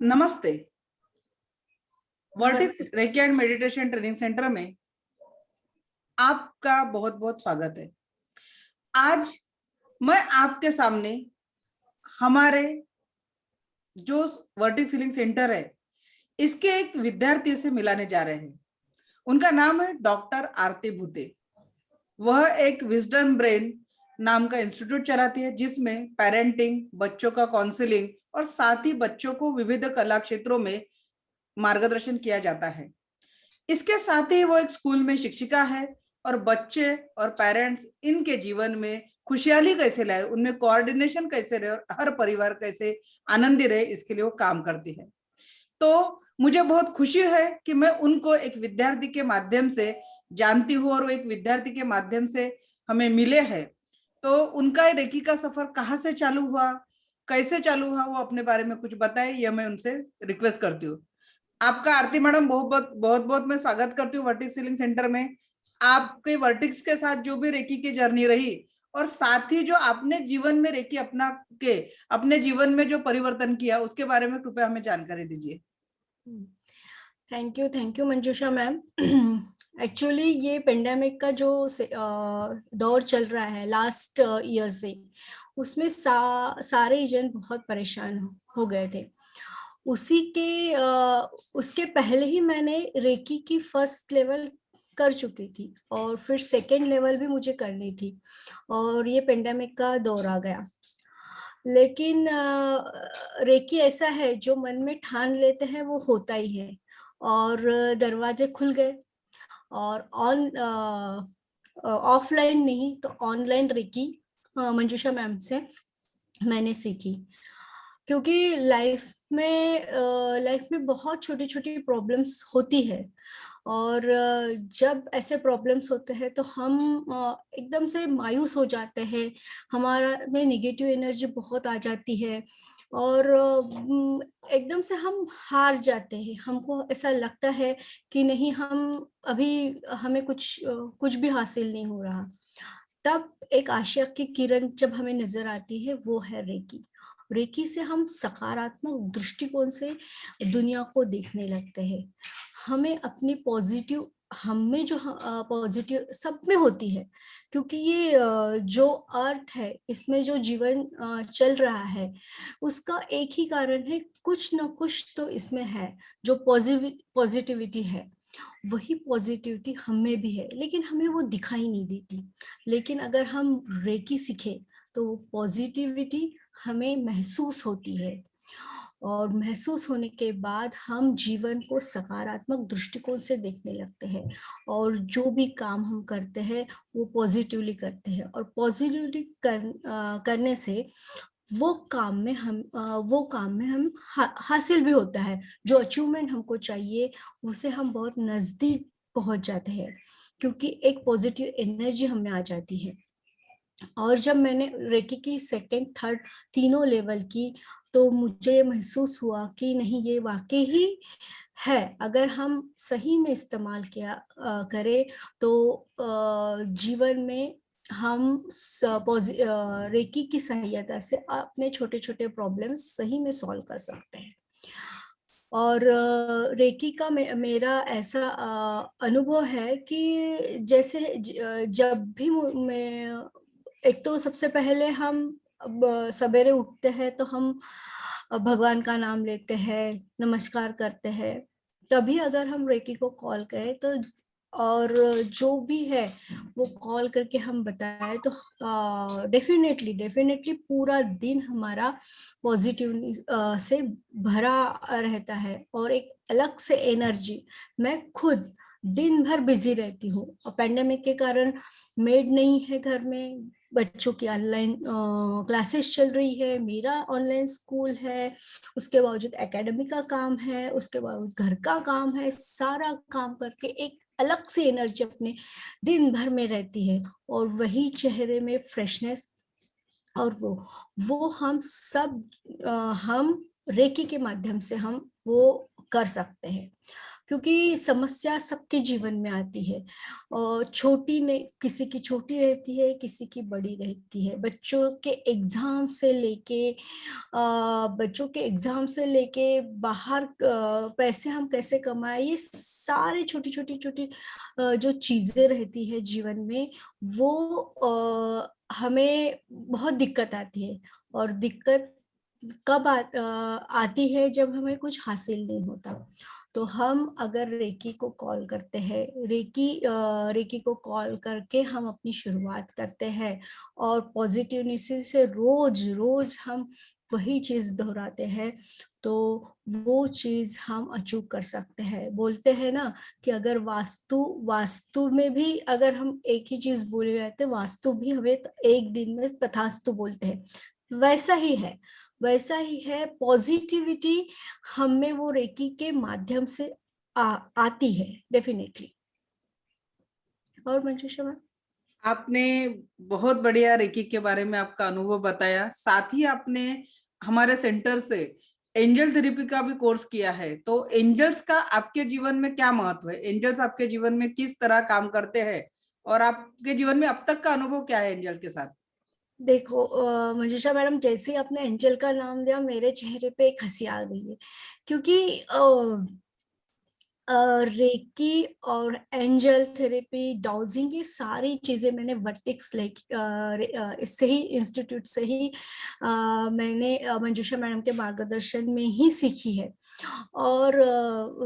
नमस्ते। वर्टेक्स नमस्ते। Recce and meditation training centre में आपका बहुत बहुत स्वागत है। आज मैं आपके सामने हमारे जो वर्टेक्स हीलिंग सेंटर है इसके एक विद्यार्थी से मिलाने जा रहे हैं। उनका नाम है डॉक्टर आरती भूते। वह एक विजडम ब्रेन नाम का इंस्टीट्यूट चलाती है जिसमें पेरेंटिंग, बच्चों का काउंसलिंग और साथ ही बच्चों को विविध कला क्षेत्रों में मार्गदर्शन किया जाता है। इसके साथ ही वो एक स्कूल में शिक्षिका है और बच्चे और पेरेंट्स इनके जीवन में खुशहाली कैसे लाए, उनमें कोऑर्डिनेशन कैसे रहे और हर परिवार कैसे आनंदी रहे, इसके लिए वो काम करती है। तो मुझे बहुत खुशी है कि मैं उनको एक विद्यार्थी के माध्यम से जानती हूँ और वो एक विद्यार्थी के माध्यम से हमें मिले हैं। तो उनका रेकी का सफर कहाँ से चालू हुआ, कैसे चालू हुआ, वो अपने बारे में कुछ बताए, यह मैं उनसे रिक्वेस्ट करती हूँ। आपका आरती मैडम बहुत बहुत मैं स्वागत करती हूँ वर्टिक्स हीलिंग सेंटर में। आपके वर्टिक्स के साथ जो भी रेकी की जर्नी रही और साथ ही जो आपने जीवन में रेकी अपना के अपने जीवन में जो परिवर्तन किया, उसके बारे में कृपया हमें जानकारी दीजिए। Thank you Manjusha ma'am. Actually ये पेंडेमिक का जो दौर चल रहा है लास्ट ईयर से, उसमें सारे एजेंट बहुत परेशान हो गए थे। उसी के उसके पहले ही मैंने रेकी की फर्स्ट लेवल कर चुकी थी और फिर सेकेंड लेवल भी मुझे करनी थी और ये पेंडेमिक का दौर आ गया। लेकिन रेकी ऐसा है जो मन में ठान लेते हैं वो होता ही है और दरवाजे खुल गए। और ऑफलाइन नहीं तो ऑनलाइन रेकी मंजूषा मैम से मैंने सीखी, क्योंकि लाइफ में बहुत छोटी छोटी प्रॉब्लम्स होती है और जब ऐसे प्रॉब्लम्स होते हैं तो हम एकदम से मायूस हो जाते हैं, हमारा में निगेटिव एनर्जी बहुत आ जाती है और एकदम से हम हार जाते हैं। हमको ऐसा लगता है कि नहीं, हम अभी हमें कुछ भी हासिल नहीं हो रहा। तब एक आशा की किरण जब हमें नजर आती है, वो है रेकी। रेकी से हम सकारात्मक दृष्टिकोण से दुनिया को देखने लगते हैं। हमें अपनी पॉजिटिव, हमें जो पॉजिटिव सब में होती है, क्योंकि ये जो अर्थ है, इसमें जो जीवन चल रहा है, उसका एक ही कारण है, कुछ ना कुछ तो इसमें है जो पॉजिटिविटी है। वही पॉजिटिविटी हमें भी है, लेकिन हमें वो दिखाई नहीं देती। लेकिन अगर हम रेकी सीखे तो वो पॉजिटिविटी हमें महसूस होती है और महसूस होने के बाद हम जीवन को सकारात्मक दृष्टिकोण से देखने लगते हैं और जो भी काम हम करते हैं वो पॉजिटिवली करते हैं। और पॉजिटिवली करने से वो काम में हम हासिल भी होता है। जो अचीवमेंट हमको चाहिए उसे हम बहुत नजदीक पहुंच जाते हैं, क्योंकि एक पॉजिटिव एनर्जी हमें आ जाती है। और जब मैंने रेकी की सेकंड थर्ड तीनों लेवल की, तो मुझे ये महसूस हुआ कि नहीं, ये वाकई ही है। अगर हम सही में इस्तेमाल किया करें तो जीवन में हम रेकी की सहायता से अपने छोटे छोटे प्रॉब्लम्स सही में सॉल्व कर सकते हैं। और रेकी का मेरा ऐसा अनुभव है कि जैसे जब भी मैं, एक तो सबसे पहले हम सवेरे उठते हैं तो हम भगवान का नाम लेते हैं, नमस्कार करते हैं। तभी अगर हम रेकी को कॉल करें तो, और जो भी है वो कॉल करके हम बताएं तो डेफिनेटली डेफिनेटली पूरा दिन हमारा पॉजिटिव से भरा रहता है और एक अलग से एनर्जी। मैं खुद दिन भर बिजी रहती हूँ और पेंडेमिक के कारण मेड नहीं है घर में, बच्चों की ऑनलाइन क्लासेस चल रही है, मेरा ऑनलाइन स्कूल है, उसके बावजूद एकेडमी का काम है, उसके बावजूद घर का काम है, सारा काम करके एक अलग से एनर्जी अपने दिन भर में रहती है और वही चेहरे में फ्रेशनेस। और वो हम सब हम रेकी के माध्यम से हम वो कर सकते हैं। क्योंकि समस्या सबके जीवन में आती है, और छोटी ने किसी की छोटी रहती है, किसी की बड़ी रहती है। बच्चों के एग्जाम से लेके बाहर पैसे हम कैसे कमाए, ये सारे छोटी छोटी छोटी जो चीजें रहती है जीवन में, वो हमें बहुत दिक्कत आती है। और दिक्कत कब आती है, जब हमें कुछ हासिल नहीं होता। तो हम अगर रेकी को कॉल करते हैं, रेकी को कॉल करके हम अपनी शुरुआत करते हैं, और पॉजिटिवनेस से रोज रोज हम वही चीज दोहराते हैं, तो वो चीज हम अचीव कर सकते हैं। बोलते हैं ना कि अगर वास्तु वास्तु में भी अगर हम एक ही चीज बोले रहते, वास्तु भी हमें एक दिन में तथास्तु बोलते हैं। वैसा ही है, वैसा ही है पॉजिटिविटी, हमें वो रेकी के माध्यम से आती है डेफिनेटली। और मंजूषा मैम? आपने बहुत बढ़िया रेकी के बारे में आपका अनुभव बताया, साथ ही आपने हमारे सेंटर से एंजल थेरेपी का भी कोर्स किया है। तो एंजल्स का आपके जीवन में क्या महत्व है, एंजल्स आपके जीवन में किस तरह काम करते हैं, और आपके जीवन में अब तक का अनुभव क्या है एंजल के साथ? देखो मंजूषा मैडम, जैसे ही आपने एंजल का नाम लिया, मेरे चेहरे पे एक हंसी आ गई है, क्योंकि रेकी और एंजल थेरेपी, डाउजिंग, ये सारी चीजें मैंने वर्टिक्स इससे ही इंस्टीट्यूट से ही मैंने मंजूषा मैडम के मार्गदर्शन में ही सीखी है। और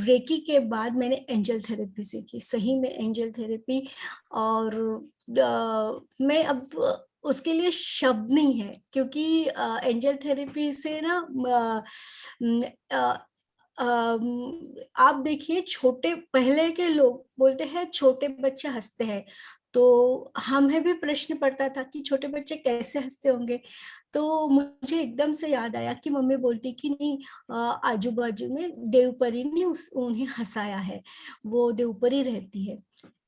रेकी के बाद मैंने एंजल थेरेपी सीखी, सही में एंजल थेरेपी। और मैं अब उसके लिए शब्द नहीं है, क्योंकि एंजल थेरेपी से ना आप देखिए, छोटे पहले के लोग बोलते हैं छोटे बच्चे हंसते हैं, तो हमें भी प्रश्न पड़ता था कि छोटे बच्चे कैसे हंसते होंगे। तो मुझे एकदम से याद आया कि मम्मी बोलती कि नहीं, आजू बाजू में देवपरी ने उन्हें हंसाया है, वो देवपरी रहती है।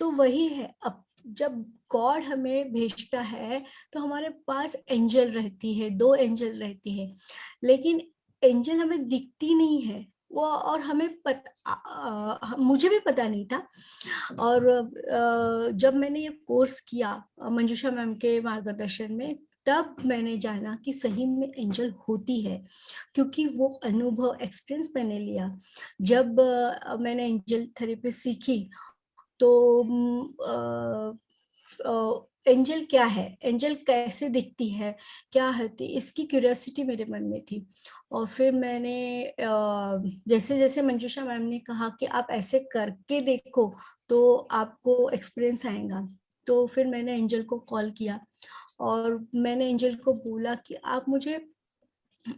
तो वही है, अब जब गॉड हमें भेजता है तो हमारे पास एंजल रहती है, 2 एंजल रहती है, लेकिन एंजल हमें दिखती नहीं है वो। और हमें मुझे भी पता नहीं था। और जब मैंने ये कोर्स किया मंजूषा मैम के मार्गदर्शन में, तब मैंने जाना कि सही में एंजल होती है, क्योंकि वो अनुभव एक्सपीरियंस मैंने लिया। जब मैंने एंजल थेरेपी सीखी, तो एंजल क्या है, एंजल कैसे दिखती है, क्या होती, इसकी क्यूरियोसिटी मेरे मन में थी। और फिर मैंने जैसे जैसे मंजूषा मैम ने कहा कि आप ऐसे करके देखो तो आपको एक्सपीरियंस आएगा, तो फिर मैंने एंजल को कॉल किया, और मैंने एंजल को बोला कि आप मुझे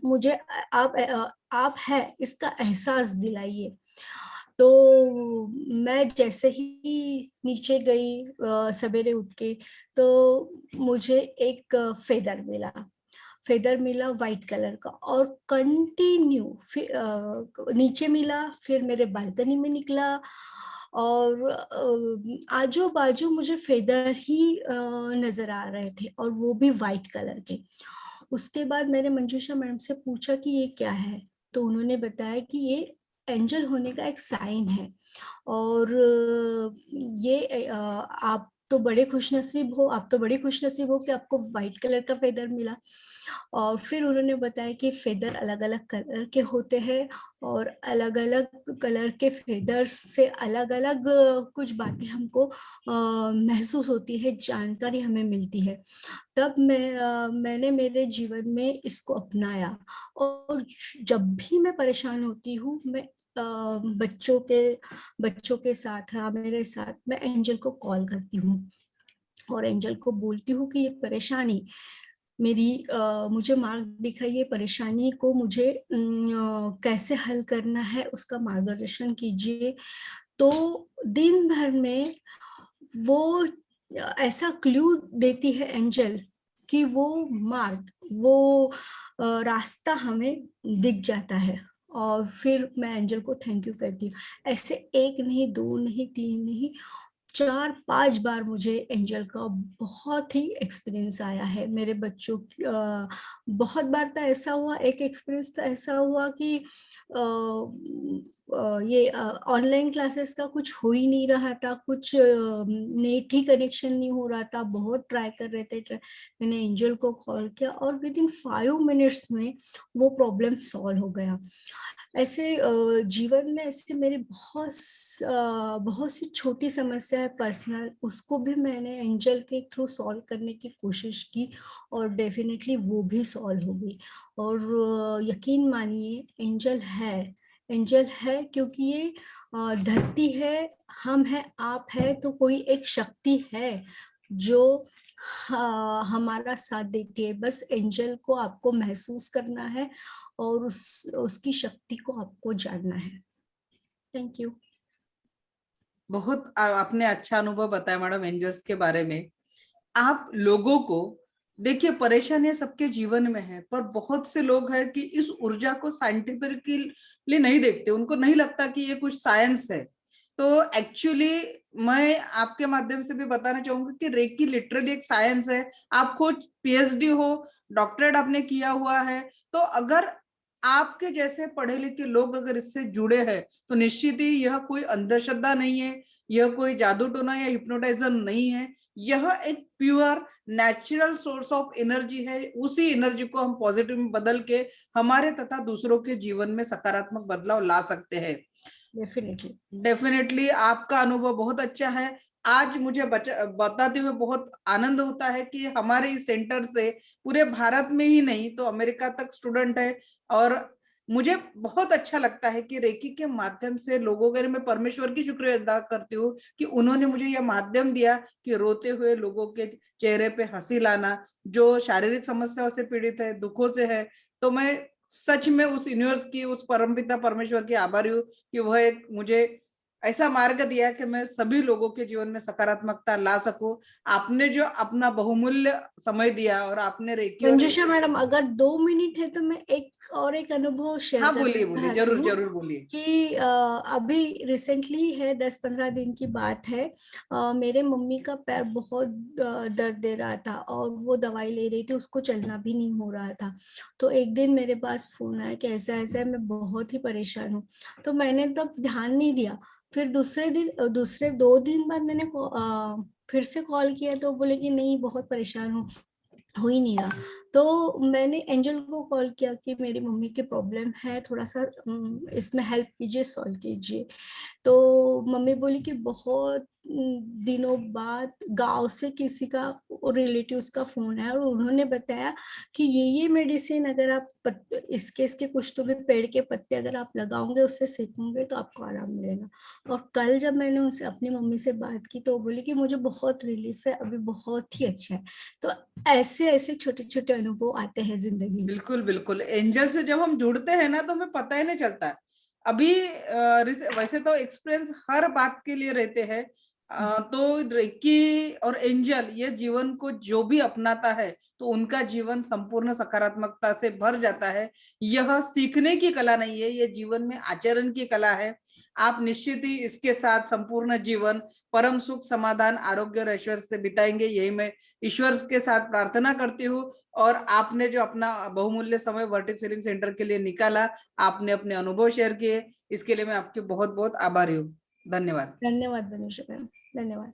मुझे आप है इसका एहसास दिलाइए। तो मैं जैसे ही नीचे गई सवेरे उठ के, तो मुझे एक फेदर मिला वाइट कलर का, और कंटिन्यू फिर नीचे मिला, फिर मेरे बालकनी में निकला, और आजू बाजू मुझे फेदर ही नजर आ रहे थे, और वो भी वाइट कलर के। उसके बाद मैंने मंजूषा मैडम से पूछा कि ये क्या है, तो उन्होंने बताया कि ये एंजल होने का एक साइन है। और आप तो बड़े खुशनसीब हो कि आपको व्हाइट कलर का फेदर मिला। और फिर उन्होंने बताया कि फेदर अलग अलग कलर के होते हैं, और अलग अलग कलर के फेदर्स से अलग अलग कुछ बातें हमको महसूस होती है, जानकारी हमें मिलती है। तब मैंने मेरे जीवन में इसको अपनाया, और जब भी मैं परेशान होती हूँ, मैं बच्चों के साथ, हाँ मेरे साथ, मैं एंजल को कॉल करती हूँ, और एंजल को बोलती हूँ कि ये परेशानी मेरी, मुझे मार्ग दिखाइए, परेशानी को मुझे कैसे हल करना है उसका मार्गदर्शन कीजिए। तो दिन भर में वो ऐसा क्लू देती है एंजल, कि वो रास्ता हमें दिख जाता है। और फिर मैं एंजल को थैंक यू कहती हूँ। ऐसे एक नहीं, दो नहीं, तीन नहीं, 4-5 बार मुझे एंजल का बहुत ही एक्सपीरियंस आया है। मेरे बच्चों की बहुत बार तो ऐसा हुआ, एक एक्सपीरियंस तो ऐसा हुआ कि ये ऑनलाइन क्लासेस का कुछ हो ही नहीं रहा था, कुछ नेट ही कनेक्शन नहीं हो रहा था, बहुत ट्राई कर रहे थे। मैंने एंजल को कॉल किया और विद इन 5 मिनट्स में वो प्रॉब्लम सॉल्व हो गया। ऐसे जीवन में ऐसे मेरी बहुत सी छोटी समस्या है पर्सनल, उसको भी मैंने एंजल के थ्रू सॉल्व करने की कोशिश की और डेफिनेटली वो भी सॉल्व हो गई। और यकीन मानिए एंजल है क्योंकि ये धरती है, हम है, आप है, तो कोई एक शक्ति है जो हमारा साथ देती है। बस एंजल को आपको महसूस करना है और उसकी शक्ति को आपको जानना है। Thank you. बहुत आपने अच्छा अनुभव बताया मैडम एंजल्स के बारे में। आप लोगों को देखिए, परेशानियां सबके जीवन में है, पर बहुत से लोग हैं कि इस ऊर्जा को साइंटिफिकली नहीं देखते, उनको नहीं लगता कि ये कुछ साइंस है। तो एक्चुअली मैं आपके माध्यम से भी बताना चाहूंगी कि रेकी लिटरली एक साइंस है। आप खुद पीएचडी हो, डॉक्टरेट आपने किया हुआ है, तो अगर आपके जैसे पढ़े लिखे लोग अगर इससे जुड़े हैं तो निश्चित ही यह कोई अंधश्रद्धा नहीं है, यह कोई जादू टोना या हिप्नोटाइजर नहीं है। यह एक pure natural source of energy है। उसी एनर्जी को हम पॉजिटिव में बदल के हमारे तथा दूसरों के जीवन में सकारात्मक बदलाव ला सकते हैं। डेफिनेटली आपका अनुभव बहुत अच्छा है। आज मुझे बताते हुए बहुत आनंद होता है कि हमारे इस सेंटर से पूरे भारत में ही नहीं तो अमेरिका तक स्टूडेंट है। और मुझे बहुत अच्छा लगता है कि रेकी के माध्यम से लोगों के, मैं परमेश्वर की शुक्रिया अदा करती हूँ कि उन्होंने मुझे यह माध्यम दिया कि रोते हुए लोगों के चेहरे पे हंसी लाना, जो शारीरिक समस्याओं से पीड़ित है, दुखों से है। तो मैं सच में उस यूनिवर्स की, उस परमपिता परमेश्वर की आभारी हूँ कि वह एक मुझे ऐसा मार्ग दिया कि मैं सभी लोगों के जीवन में सकारात्मकता ला सकूं। आपने जो अपना बहुमूल्य समय दिया और आपने रेकी और मंजूषा मैडम, अगर 2 मिनट है तो मैं एक अनुभव शेयर हाँ करना बोलिए बोलिए, चाहती जरूर हूँ जरूर बोलिए। कि अभी रिसेंटली है, 10-15 दिन की बात है। मेरे मम्मी का पैर बहुत दर्द दे रहा था और वो दवाई ले रही थी, उसको चलना भी नहीं हो रहा था। तो एक दिन मेरे पास फोन आया कि ऐसा ऐसा है, मैं बहुत ही परेशान हूँ। तो मैंने तब ध्यान नहीं दिया। फिर दूसरे 2 दिन बाद मैंने फिर से कॉल किया तो बोले कि नहीं, बहुत परेशान हूँ, हो ही नहीं रहा। तो मैंने एंजल को कॉल किया कि मेरी मम्मी की प्रॉब्लम है, थोड़ा सा इसमें हेल्प कीजिए, सॉल्व कीजिए। तो मम्मी बोली कि बहुत दिनों बाद गांव से किसी का रिलेटिव्स का फोन है और उन्होंने बताया कि ये मेडिसिन अगर आप इसके कुछ तो भी पेड़ के पत्ते अगर आप लगाओगे, उससे सेकोगे तो आपको आराम मिलेगा। और कल जब मैंने उनसे, अपनी मम्मी से बात की, तो वो बोली कि मुझे बहुत रिलीफ है, अभी बहुत ही अच्छा है। तो ऐसे ऐसे छोटे छोटे अनुभव आते हैं जिंदगी में। बिल्कुल बिल्कुल, एंजल से जब हम जुड़ते हैं ना तो हमें पता ही नहीं चलता। अभी वैसे तो एक्सपीरियंस हर बात के लिए रहते हैं। तो रेकी और एंजल ये जीवन को जो भी अपनाता है तो उनका जीवन संपूर्ण सकारात्मकता से भर जाता है। यह सीखने की कला नहीं है, यह जीवन में आचरण की कला है। आप निश्चित ही इसके साथ संपूर्ण जीवन परम सुख, समाधान, आरोग्य और ऐश्वर्य से बिताएंगे, यही मैं ईश्वर के साथ प्रार्थना करती हूँ। और आपने जो अपना बहुमूल्य समय वर्टिक सीलिंग सेंटर के लिए निकाला, आपने अपने अनुभव शेयर किए, इसके लिए मैं आपकी बहुत बहुत आभारी हूँ। धन्यवाद। धन्यवाद मनीषा मैम, धन्यवाद।